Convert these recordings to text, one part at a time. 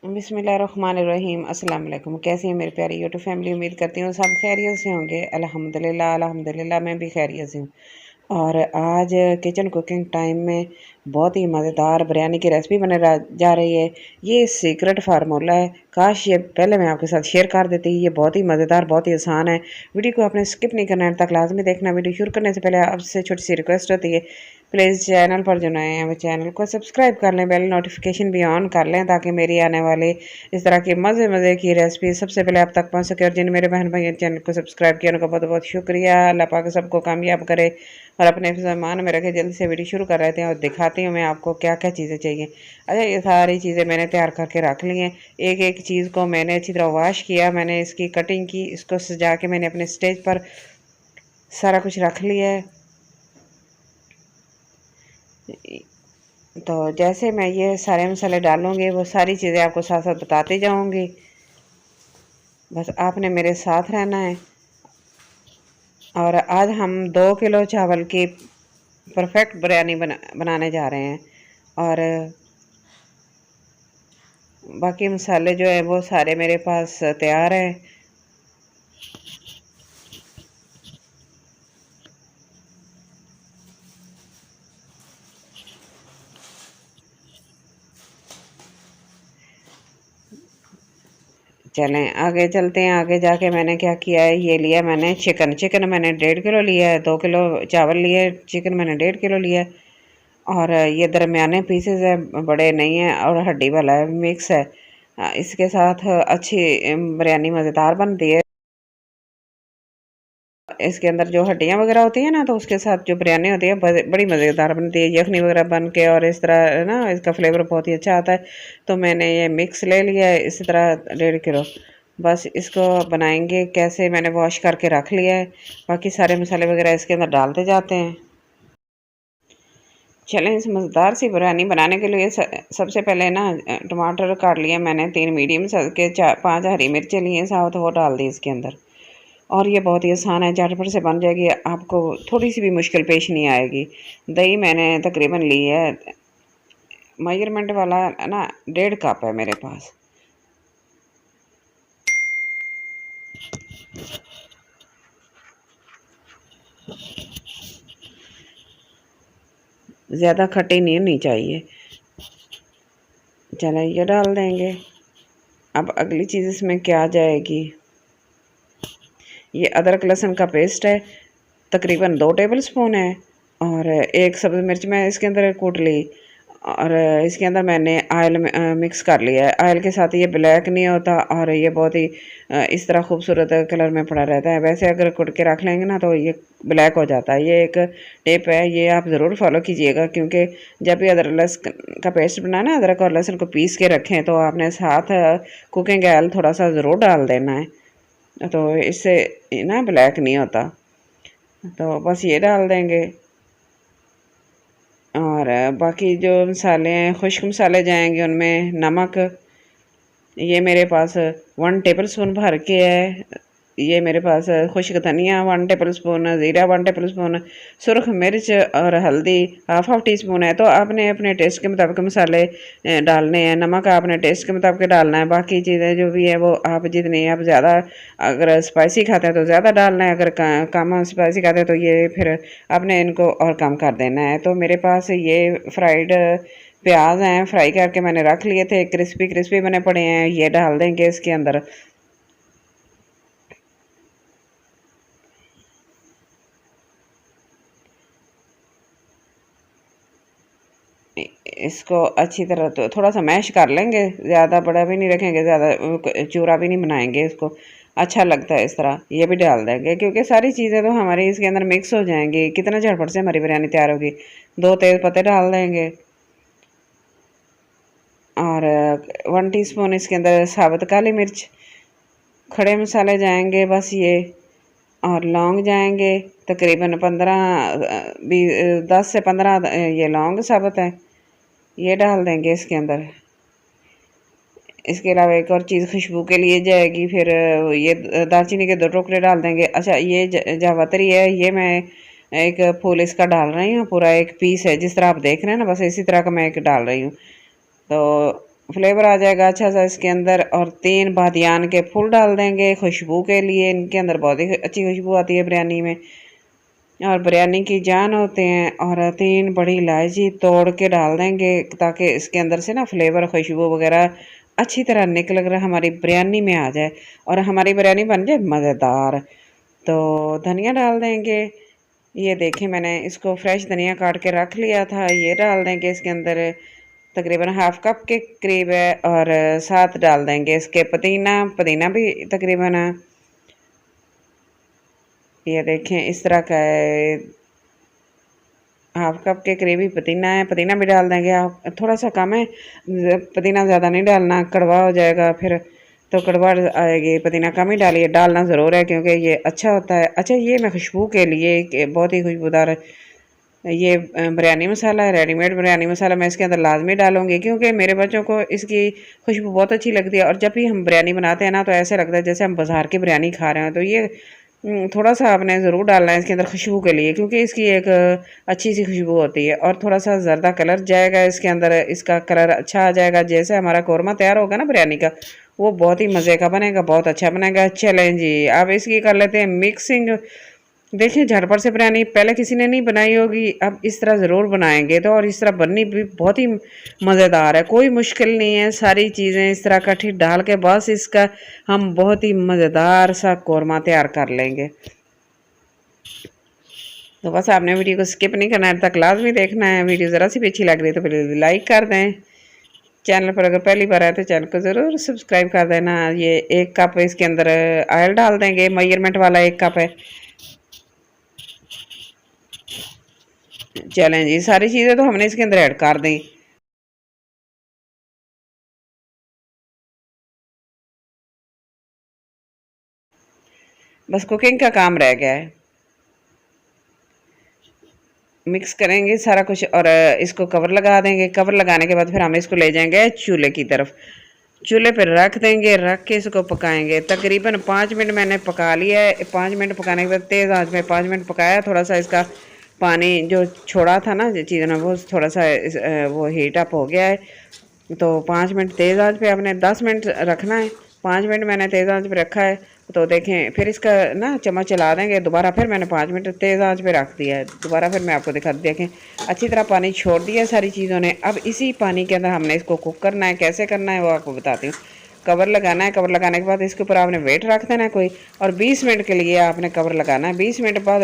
बिस्मिल्लाहिर्रहमानिर्रहीम। अस्सलाम वालेकुम। कैसी है मेरी प्यारी यूट्यूब फैमिली? उम्मीद करती हूँ सब खैरियत से होंगे। अल्हम्दुलिल्लाह अल्हम्दुलिल्लाह मैं भी खैरियत से हूँ। और आज किचन कुकिंग टाइम में बहुत ही मज़ेदार बिरयानी की रेसिपी बने जा रही है। ये सीक्रेट फार्मूला है, काश ये पहले मैं आपके साथ शेयर कर देती। ये बहुत ही मज़ेदार, बहुत ही आसान है। वीडियो को आपने स्किप नहीं करना है, तक लाजमी देखना। वीडियो शुरू करने से पहले आपसे छोटी सी रिक्वेस्ट होती है, प्लीज़ चैनल पर जो नए हैं वो चैनल को सब्सक्राइब कर लें, बेल नोटिफिकेशन भी ऑन कर लें, ताकि मेरी आने वाली इस तरह की मज़े मज़े की रेसिपी सबसे पहले आप तक पहुंच सके। और जिन मेरे बहन भाई चैनल को सब्सक्राइब किया उनका बहुत बहुत शुक्रिया। अल्लाह पाक सबको कामयाब करे और अपने ज़मान में रखे। जल्दी से वीडियो शुरू कर रहे थे और दिखाती हूँ मैं आपको क्या क्या चीज़ें चाहिए। अच्छा, ये सारी चीज़ें मैंने तैयार करके रख ली हैं। एक एक चीज़ को मैंने अच्छी तरह वॉश किया, मैंने इसकी कटिंग की, इसको सजा के मैंने अपने स्टेज पर सारा कुछ रख लिया है। तो जैसे मैं ये सारे मसाले डालूँगी वो सारी चीज़ें आपको साथ साथ बताते जाऊँगी, बस आपने मेरे साथ रहना है। और आज हम 2 किलो चावल की परफेक्ट बिरयानी बनाने जा रहे हैं। और बाकी मसाले जो है वो सारे मेरे पास तैयार हैं। चलें आगे चलते हैं। आगे जाके मैंने क्या किया है, ये लिया मैंने चिकन मैंने 1.5 किलो लिया है। 2 किलो चावल लिए, चिकन मैंने 1.5 किलो लिया है। और ये दरमियाने पीसेस है, बड़े नहीं है और हड्डी वाला है, मिक्स है। इसके साथ अच्छी बिरयानी मज़ेदार बनती है। इसके अंदर जो हड्डियाँ वगैरह होती हैं ना, तो उसके साथ जो बिरयानी होती है बड़ी मज़ेदार बनती है, यखनी वगैरह बन के। और इस तरह ना इसका फ्लेवर बहुत ही अच्छा आता है। तो मैंने ये मिक्स ले लिया है इसी तरह 1.5 किलो। बस इसको बनाएंगे कैसे, मैंने वॉश करके रख लिया है। बाकी सारे मसाले वगैरह इसके अंदर डालते जाते हैं। चलें, इस मज़ेदार सी बिरयानी बनाने के लिए सबसे पहले ना टमाटर काट लिया मैंने 3 मीडियम साइज़ के, 5 हरी मिर्चें लिए साथ, वो डाल दी इसके अंदर। और ये बहुत ही आसान है, झटपट से बन जाएगी, आपको थोड़ी सी भी मुश्किल पेश नहीं आएगी। दही मैंने तकरीबन ली है, मेजरमेंट वाला ना 1.5 कप है मेरे पास। ज़्यादा खट्टी नहीं होनी चाहिए। चलो ये डाल देंगे। अब अगली चीज़ इसमें क्या जाएगी, ये अदरक लहसुन का पेस्ट है, तकरीबन 2 टेबल स्पून है। और एक सब्ज़ मिर्च मैं इसके अंदर कूट ली। और इसके अंदर मैंने आयल मिक्स कर लिया है। आयल के साथ ये ब्लैक नहीं होता और ये बहुत ही इस तरह खूबसूरत कलर में पड़ा रहता है। वैसे अगर कुट के रख लेंगे ना तो ये ब्लैक हो जाता है। ये एक टिप है, ये आप ज़रूर फॉलो कीजिएगा, क्योंकि जब भी अदरक लहसुन का पेस्ट बनाना, अदरक और लहसुन को पीस के रखें तो आपने साथ कुकिंग ऑयल थोड़ा सा ज़रूर डाल देना है, तो इससे ना ब्लैक नहीं होता। तो बस ये डाल देंगे। और बाकी जो मसाले हैं, खुश्क मसाले जाएंगे, उनमें नमक ये मेरे पास 1 टेबल स्पून भर के है। ये मेरे पास खुश्क धनिया 1 टेबल स्पून, ज़ीरा 1 टेबल स्पून, सुरख मिर्च और हल्दी हाफ टी स्पून है। तो आपने अपने टेस्ट के मुताबिक मसाले डालने हैं। नमक आपने टेस्ट के मुताबिक डालना है। बाकी चीज़ें जो भी है वो आप जितनी, आप ज़्यादा अगर स्पाइसी खाते हैं तो ज़्यादा डालना है, अगर कम स्पाइसी खाते हैं तो ये फिर आपने इनको और कम कर देना है। तो मेरे पास ये फ्राइड प्याज हैं, फ्राई करके मैंने रख लिए थे, क्रिस्पी क्रिस्पी बने पड़े हैं, ये डाल देंगे इसके अंदर। इसको अच्छी तरह तो थोड़ा सा मैश कर लेंगे, ज़्यादा बड़ा भी नहीं रखेंगे, ज़्यादा चूरा भी नहीं बनाएंगे इसको। अच्छा लगता है इस तरह। ये भी डाल देंगे क्योंकि सारी चीज़ें तो हमारी इसके अंदर मिक्स हो जाएंगी। कितना झटपट से हमारी बिरयानी तैयार होगी। 2 तेज़ पत्ते डाल देंगे। और 1 टीस्पून इसके अंदर साबुत काली मिर्च। खड़े मसाले जाएंगे बस ये। और लौंग जाएंगे तकरीबन 10 से 15 ये लौंग साबुत है, ये डाल देंगे इसके अंदर। इसके अलावा एक और चीज़ खुशबू के लिए जाएगी, फिर ये दालचीनी के 2 टुकड़े डाल देंगे। अच्छा, ये जावित्री है, ये मैं एक फूल इसका डाल रही हूँ, पूरा एक पीस है, जिस तरह आप देख रहे हैं ना, बस इसी तरह का मैं एक डाल रही हूँ। तो फ्लेवर आ जाएगा अच्छा सा इसके अंदर। और 3 बादियान के फूल डाल देंगे खुशबू के लिए, इनके अंदर बहुत ही अच्छी खुशबू आती है बिरयानी में और बिरयानी की जान होते हैं। और 3 बड़ी इलायची तोड़ के डाल देंगे ताकि इसके अंदर से ना फ्लेवर खुशबू वगैरह अच्छी तरह निकल कर हमारी बिरयानी में आ जाए और हमारी बिरयानी बन जाए मज़ेदार। तो धनिया डाल देंगे। ये देखें मैंने इसको फ्रेश धनिया काट के रख लिया था, ये डाल देंगे इसके अंदर। तकरीबन हाफ कप के करीब है। और साथ डाल देंगे इसके पुदीना भी तकरीबन ये देखें इस तरह का है, हाफ कप के करीब ही पुदीना है। पुदीना भी डाल देंगे, आप थोड़ा सा कम है पुदीना, ज़्यादा नहीं डालना, कड़वा हो जाएगा फिर तो कड़वा आएगी। पुदीना कम ही डालिए, डालना ज़रूर है क्योंकि ये अच्छा होता है। अच्छा ये मैं खुशबू के लिए बहुत ही खुशबूदार ये बिरयानी मसाला है, रेडीमेड बिरयानी मसाला मैं इसके अंदर लाजमी डालूंगी क्योंकि मेरे बच्चों को इसकी खुशबू बहुत अच्छी लगती है। और जब भी हम बिरयानी बनाते हैं ना तो ऐसे लगता है जैसे हम बाज़ार की बिरयानी खा रहे हैं। तो ये थोड़ा सा आपने ज़रूर डालना है इसके अंदर खुशबू के लिए क्योंकि इसकी एक अच्छी सी खुशबू होती है। और थोड़ा सा ज़र्दा कलर जाएगा इसके अंदर, इसका कलर अच्छा आ जाएगा। जैसे हमारा कौरमा तैयार होगा ना बिरयानी का, वो बहुत ही मज़े का बनेगा, बहुत अच्छा बनेगा। चलें जी अब इसकी कर लेते हैं मिक्सिंग। देखिए झटपट से बिरयानी पहले किसी ने नहीं बनाई होगी, अब इस तरह ज़रूर बनाएंगे तो। और इस तरह बननी भी बहुत ही मज़ेदार है, कोई मुश्किल नहीं है। सारी चीज़ें इस तरह कट्ठी डाल के बस इसका हम बहुत ही मज़ेदार सा कौरमा तैयार कर लेंगे। तो बस आपने वीडियो को स्किप नहीं करना है, तक लाजमी देखना है। वीडियो ज़रा सी भी अच्छी लग रही है तो प्लीज़ लाइक कर दें। चैनल पर अगर पहली बार आए तो चैनल को ज़रूर सब्सक्राइब कर देना। ये 1 कप इसके अंदर ऑयल डाल देंगे, मेजरमेंट वाला 1 कप है। चलें जी सारी चीज़ें तो हमने इसके अंदर ऐड कर दी। बस कुकिंग का काम रह गया है, मिक्स करेंगे सारा कुछ और इसको कवर लगा देंगे। कवर लगाने के बाद फिर हम इसको ले जाएंगे चूल्हे की तरफ, चूल्हे पर रख देंगे, रख के इसको पकाएंगे। तकरीबन 5 मिनट मैंने पका लिया है। 5 मिनट पकाने के बाद तेज़ आंच में 5 मिनट पकाया। थोड़ा सा इसका पानी जो छोड़ा था ना चीज़ों ने वो थोड़ा सा वो हीट अप हो गया है। तो 5 मिनट तेज़ आंच पे आपने 10 मिनट रखना है। 5 मिनट मैंने तेज़ आंच पे रखा है। तो देखें फिर इसका ना चम्मच चला देंगे दोबारा, फिर मैंने 5 मिनट तेज़ आंच पे रख दिया है। दोबारा फिर मैं आपको दिखा देखें अच्छी तरह पानी छोड़ दिया सारी चीज़ों ने। अब इसी पानी के अंदर हमने इसको कुक करना है। कैसे करना है वो आपको बताती हूँ। कवर लगाना है, कवर लगाने के बाद इसके ऊपर आपने वेट रख देना है कोई, और 20 मिनट के लिए आपने कवर लगाना है। 20 मिनट बाद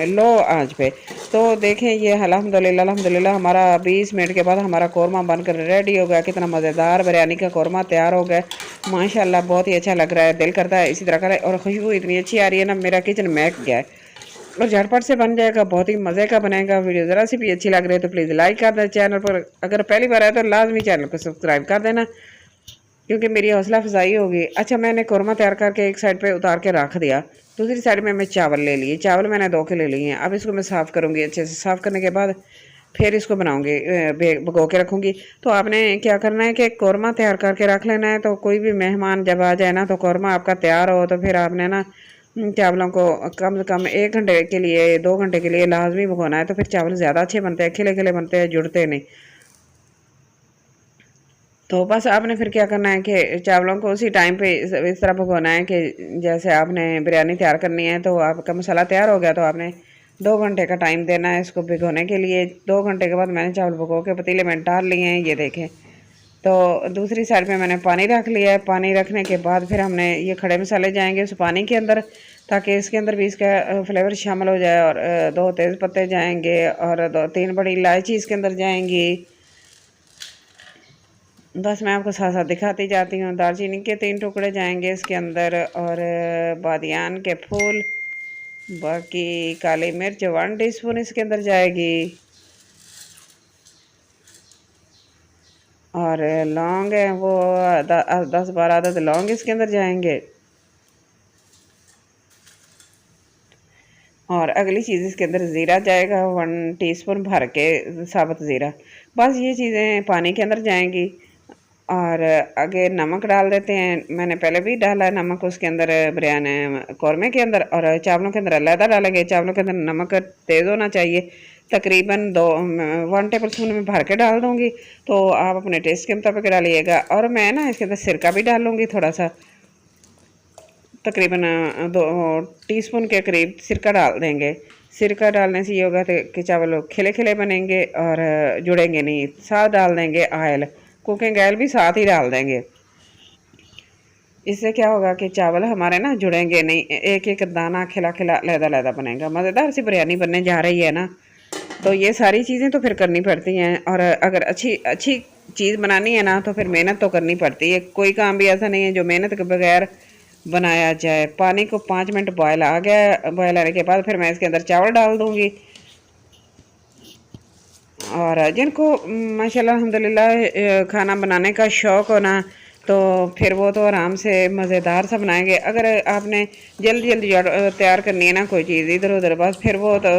लो आंच पे। तो देखें ये अल्हम्दुलिल्लाह हमारा 20 मिनट के बाद हमारा कौरमा बनकर रेडी हो गया। कितना मज़ेदार बिरयानी का कौरमा तैयार हो गया माशाल्लाह, बहुत ही अच्छा लग रहा है, दिल करता है इसी तरह का। और खुशबू इतनी अच्छी आ रही है ना, मेरा किचन महक गया है और झटपट से बन जाएगा, बहुत ही मज़े का बनेगा। वीडियो ज़रा सी भी अच्छी लग रही है तो प्लीज़ लाइक कर दें। चैनल पर अगर पहली बार आए तो लाजमी चैनल को सब्सक्राइब कर देना क्योंकि मेरी हौसला अफजाई होगी। अच्छा मैंने कौरमा तैयार करके एक साइड पे उतार के रख दिया, दूसरी साइड में मैं चावल ले लिए। चावल मैंने 2 के ले लिए हैं। अब इसको मैं साफ़ करूँगी अच्छे से। साफ़ करने के बाद फिर इसको बनाऊँगी, भगो के रखूँगी। तो आपने क्या करना है कि कौरमा तैयार करके रख लेना है। तो कोई भी मेहमान जब आ जाए ना तो कौरमा आपका तैयार हो तो फिर आपने ना चावलों को कम से कम 1 घंटे के लिए 2 घंटे के लिए लाजमी भगोना है। तो फिर चावल ज़्यादा अच्छे बनते हैं, खिले खिले बनते हैं, जुड़ते नहीं। तो बस आपने फिर क्या करना है कि चावलों को उसी टाइम पे इस तरह भगोना है कि जैसे आपने बिरयानी तैयार करनी है। तो आपका मसाला तैयार हो गया तो आपने 2 घंटे का टाइम देना है इसको भिगोने के लिए। 2 घंटे के बाद मैंने चावल भिगो के पतीले में डाल लिए हैं, ये देखें। तो दूसरी साइड पे मैंने पानी रख लिया है। पानी रखने के बाद फिर हमने ये खड़े मसाले जाएंगे उस पानी के अंदर ताकि इसके अंदर भी इसका फ्लेवर शामिल हो जाए। और 2 तेज़ पत्ते जाएंगे और 2-3 बड़ी इलायची इसके अंदर जाएंगी। बस मैं आपको साथ साथ दिखाती जाती हूँ। दालचीनी के 3 टुकड़े जाएंगे इसके अंदर और बादियान के फूल, बाकी काली मिर्च 1 टीस्पून इसके अंदर जाएगी और लौंग है वो 10-12 अदद लौंग इसके अंदर जाएंगे। और अगली चीज़ इसके अंदर ज़ीरा जाएगा 1 टीस्पून भर के, साबुत ज़ीरा। बस ये चीज़ें पानी के अंदर जाएंगी। और आगे नमक डाल देते हैं, मैंने पहले भी डाला है नमक उसके अंदर बिरयानी कौरमे के अंदर, और चावलों के अंदर अलहदा डालेंगे। चावलों के अंदर नमक तेज़ होना चाहिए तकरीबन 1 टेबल स्पून में भर के डाल दूँगी। तो आप अपने टेस्ट के मुताबिक डालिएगा। और मैं ना इसके अंदर सिरका भी डालूँगी थोड़ा सा, तकरीबन 2 टीस्पून के करीब सिरका डाल देंगे। सिरका डालने से ये होगा कि चावल खिले खिले बनेंगे और जुड़ेंगे नहीं। साथ डाल देंगे ऑयल, कुकिंग ऑयल भी साथ ही डाल देंगे। इससे क्या होगा कि चावल हमारे ना जुड़ेंगे नहीं, एक एक दाना खिला खिला लहदा लहदा बनेगा। मज़ेदार सी बिरयानी बनने जा रही है ना। तो ये सारी चीज़ें तो फिर करनी पड़ती हैं। और अगर अच्छी अच्छी चीज़ बनानी है ना तो फिर मेहनत तो करनी पड़ती है। कोई काम भी ऐसा नहीं है जो मेहनत के बगैर बनाया जाए। पानी को 5 मिनट बॉयल आ गया, बॉयल आने के बाद फिर मैं इसके अंदर चावल डाल दूँगी। और जिनको माशाल्लाह अल्हम्दुलिल्लाह खाना बनाने का शौक़ हो ना, तो फिर वो तो आराम से मज़ेदार सा बनाएंगे। अगर आपने जल्दी जल्दी तैयार करनी है ना कोई चीज़ इधर उधर, बस फिर वो तो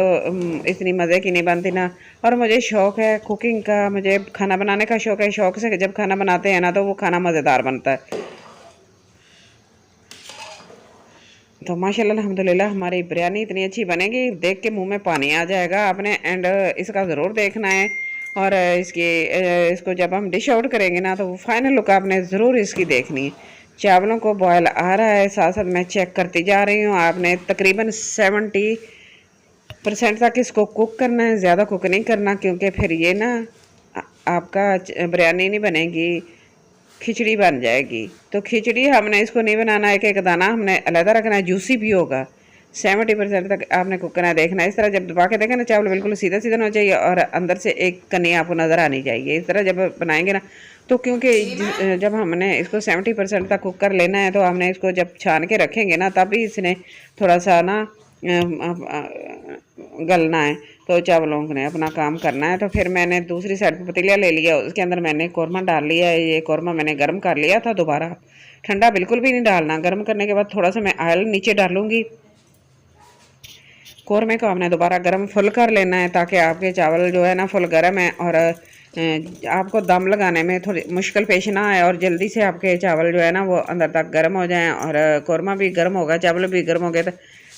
इतनी मज़े की नहीं बनती ना। और मुझे शौक़ है कुकिंग का, मुझे खाना बनाने का शौक़ है। शौक़ से जब खाना बनाते हैं ना तो वो खाना मज़ेदार बनता है। तो माशाल्लाह अल्हम्दुलिल्लाह हमारी बिरयानी इतनी अच्छी बनेगी, देख के मुंह में पानी आ जाएगा आपने। एंड इसका ज़रूर देखना है। और इसको जब हम डिश आउट करेंगे ना तो वो फाइनल लुक आपने ज़रूर इसकी देखनी है। चावलों को बॉयल आ रहा है, साथ साथ मैं चेक करती जा रही हूँ। आपने तकरीबन 70% तक इसको कुक करना है, ज़्यादा कुक नहीं करना, क्योंकि फिर ये ना आपका बिरयानी नहीं बनेगी, खिचड़ी बन जाएगी। तो खिचड़ी हमने इसको नहीं बनाना, एक एक दाना हमने अलहदा रखना है, जूसी भी होगा। 70% तक आपने कुक करना है। देखना इस तरह जब दबा के देखें ना, चावल बिल्कुल सीधा सीधा होना चाहिए और अंदर से एक कनी आपको नज़र आनी चाहिए। इस तरह जब बनाएंगे ना तो क्योंकि जब हमने इसको 70% तक कुक कर लेना है तो हमने इसको जब छान के रखेंगे ना तभी इसने थोड़ा सा ना गलना है। तो चावलों ने अपना काम करना है। तो फिर मैंने दूसरी साइड पर पतीला ले लिया, उसके अंदर मैंने कौरमा डाल लिया है। ये कौरमा मैंने गर्म कर लिया था दोबारा, ठंडा बिल्कुल भी नहीं डालना। गर्म करने के बाद थोड़ा सा मैं ऑयल नीचे डालूंगी। कौरमे को हमने दोबारा गर्म फुल कर लेना है ताकि आपके चावल जो है ना फुल गर्म है और आपको दम लगाने में थोड़ी मुश्किल पेश ना आए और जल्दी से आपके चावल जो है ना वो अंदर तक गर्म हो जाएं। और कौरमा भी गर्म होगा, चावल भी गर्म हो गए तो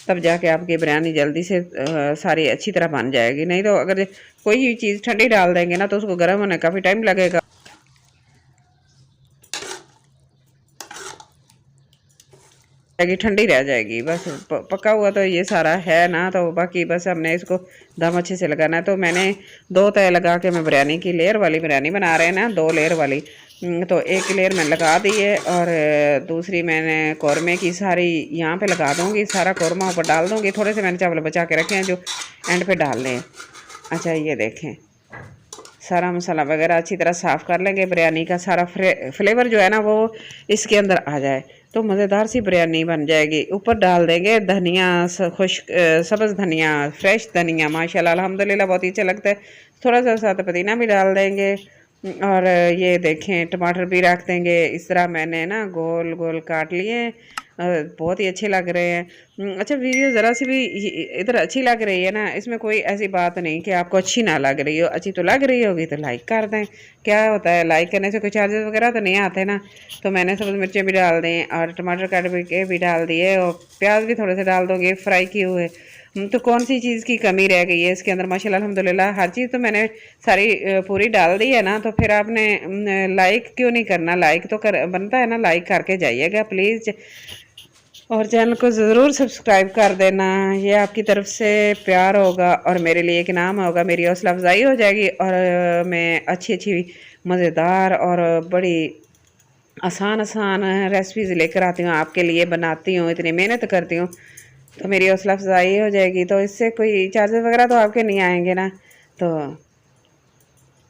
तब जाके आपकी बिरयानी जल्दी से सारी अच्छी तरह बन जाएगी। नहीं तो अगर कोई भी चीज़ ठंडी डाल देंगे ना तो उसको गर्म होने काफ़ी टाइम लगेगा, ठंडी रह जाएगी। बस पका हुआ तो ये सारा है ना, तो बाकी बस हमने इसको दम अच्छे से लगाना है। तो मैंने 2 तय लगा के मैं बिरयानी की लेयर वाली बिरयानी बना रहे हैं ना, 2 लेयर वाली। तो एक लेयर मैं लगा दी है और दूसरी मैंने कौरमे की सारी यहाँ पे लगा दूँगी, सारा कौरमा ऊपर डाल दूँगी। थोड़े से मैंने चावल बचा के रखे हैं जो एंड पे डाल लें। अच्छा ये देखें, सारा मसाला वगैरह अच्छी तरह साफ़ कर लेंगे। बिरयानी का सारा फ्लेवर जो है ना वो इसके अंदर आ जाए तो मज़ेदार सी बिरयानी बन जाएगी। ऊपर डाल देंगे धनिया, खुश्क सब्ज़ धनिया, फ्रेश धनिया, माशाल्लाह अल्हम्दुलिल्लाह बहुत ही अच्छा लगता है। थोड़ा सा साथ पुदीना भी डाल देंगे। और ये देखें टमाटर भी रख देंगे। इस तरह मैंने ना गोल गोल काट लिए, बहुत ही अच्छे लग रहे हैं। अच्छा वीडियो ज़रा सी भी इधर अच्छी लग रही है ना, इसमें कोई ऐसी बात नहीं कि आपको अच्छी ना लग रही हो। अच्छी तो लग रही होगी तो लाइक कर दें। क्या होता है लाइक करने से कोई चार्जेस वगैरह तो नहीं आते ना। तो मैंने सब्ज़ मिर्चें भी डाल दी और टमाटर काट के भी डाल दिए और प्याज भी थोड़े से डाल दोगे फ्राई किए हुए। तो कौन सी चीज़ की कमी रह गई है इसके अंदर? माशाल्लाह अल्हम्दुलिल्लाह हर चीज़ तो मैंने सारी पूरी डाल दी है ना। तो फिर आपने लाइक क्यों नहीं करना? लाइक तो कर बनता है ना, लाइक करके जाइएगा प्लीज़। और चैनल को ज़रूर सब्सक्राइब कर देना, ये आपकी तरफ से प्यार होगा और मेरे लिए एक इनाम होगा, मेरी हौसला अफजाई हो जाएगी। और मैं अच्छी अच्छी मज़ेदार और बड़ी आसान आसान रेसिपीज़ लेकर आती हूँ आपके लिए, बनाती हूँ, इतनी मेहनत करती हूँ तो मेरी हौसला अफजाई हो जाएगी। तो इससे कोई चार्जेस वगैरह तो आपके नहीं आएंगे ना। तो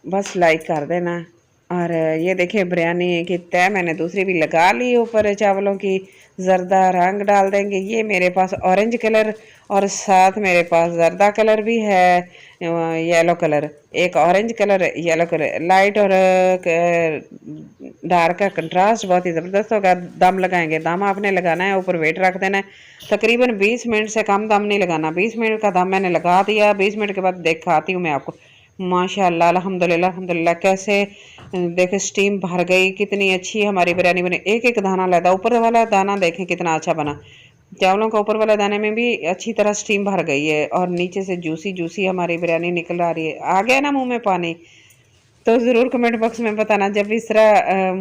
बस लाइक कर देना। और ये देखिए बिरयानी की तय मैंने दूसरी भी लगा ली ऊपर चावलों की। ज़र्दा रंग डाल देंगे। ये मेरे पास ऑरेंज कलर और साथ मेरे पास ज़र्दा कलर भी है, येलो कलर, एक orange colour, yellow colour, light और डार्क का कंट्रास्ट बहुत ही ज़बरदस्त होगा। दम लगाएंगे, दम आपने लगाना है, ऊपर वेट रख देना है। तकरीबन 20 मिनट से कम दम नहीं लगाना। 20 मिनट का दम मैंने लगा दिया। 20 मिनट के बाद दिखाती हूँ मैं आपको। माशाल्लाह अल्हम्दुलिल्लाह अल्हम्दुलिल्लाह कैसे देखे स्टीम भर गई, कितनी अच्छी हमारी बिरयानी बनी। एक एक दाना लगा, ऊपर वाला दाना देखें कितना अच्छा बना। चावलों का ऊपर वाला दाने में भी अच्छी तरह स्टीम भर गई है और नीचे से जूसी जूसी हमारी बिरयानी निकल आ रही है। आ गया ना मुंह में पानी? तो ज़रूर कमेंट बॉक्स में बताना। जब भी इस तरह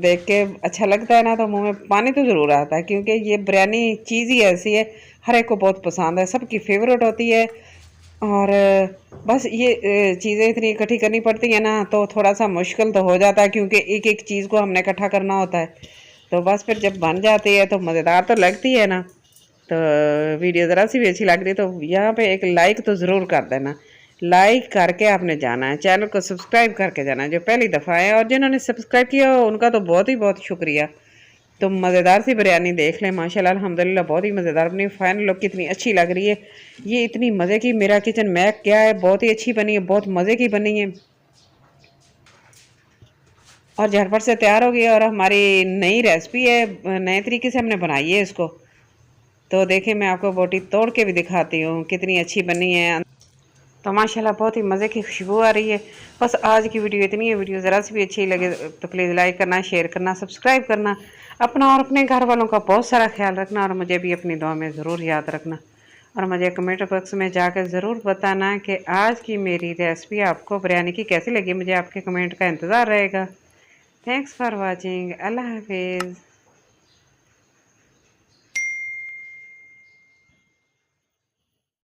देख के अच्छा लगता है ना तो मुंह में पानी तो ज़रूर आता है, क्योंकि ये बिरयानी चीज़ ही ऐसी है, हर एक को बहुत पसंद है, सबकी फेवरेट होती है। और बस ये चीज़ें इतनी इकट्ठी करनी पड़ती है ना तो थोड़ा सा मुश्किल तो हो जाता है, क्योंकि एक एक चीज़ को हमने इकट्ठा करना होता है। तो बस फिर जब बन जाती है तो मज़ेदार तो लगती है ना। तो वीडियो ज़रा सी भी अच्छी लग रही है तो यहाँ पे एक लाइक तो ज़रूर कर देना। लाइक करके आपने जाना है, चैनल को सब्सक्राइब करके जाना है जो पहली दफ़ा है, और जिन्होंने सब्सक्राइब किया हो उनका तो बहुत ही बहुत शुक्रिया। तो मज़ेदार सी बिरयानी देख लें, माशाल्लाह अल्हम्दुलिल्लाह बहुत ही मज़ेदार बनी। फाइनल लुक कितनी अच्छी लग रही है, ये इतनी मज़े की मेरा किचन महक क्या है, बहुत ही अच्छी बनी है, बहुत मज़े की बनी है और झटपट से तैयार हो गई। और हमारी नई रेसिपी है, नए तरीके से हमने बनाई है इसको। तो देखिए मैं आपको बोटी तोड़ के भी दिखाती हूँ कितनी अच्छी बनी है। तो माशाल्लाह बहुत ही मज़े की खुशबू आ रही है। बस आज की वीडियो इतनी है। वीडियो ज़रा सी भी अच्छी लगे तो प्लीज़ लाइक करना, शेयर करना, सब्सक्राइब करना। अपना और अपने घर वालों का बहुत सारा ख्याल रखना और मुझे भी अपनी दुआ में ज़रूर याद रखना। और मुझे कमेंट बॉक्स में जाकर ज़रूर बताना कि आज की मेरी रेसिपी आपको बिरयानी की कैसी लगी। मुझे आपके कमेंट का इंतज़ार रहेगा। Thanks for watching. अल्लाह हाफिज़।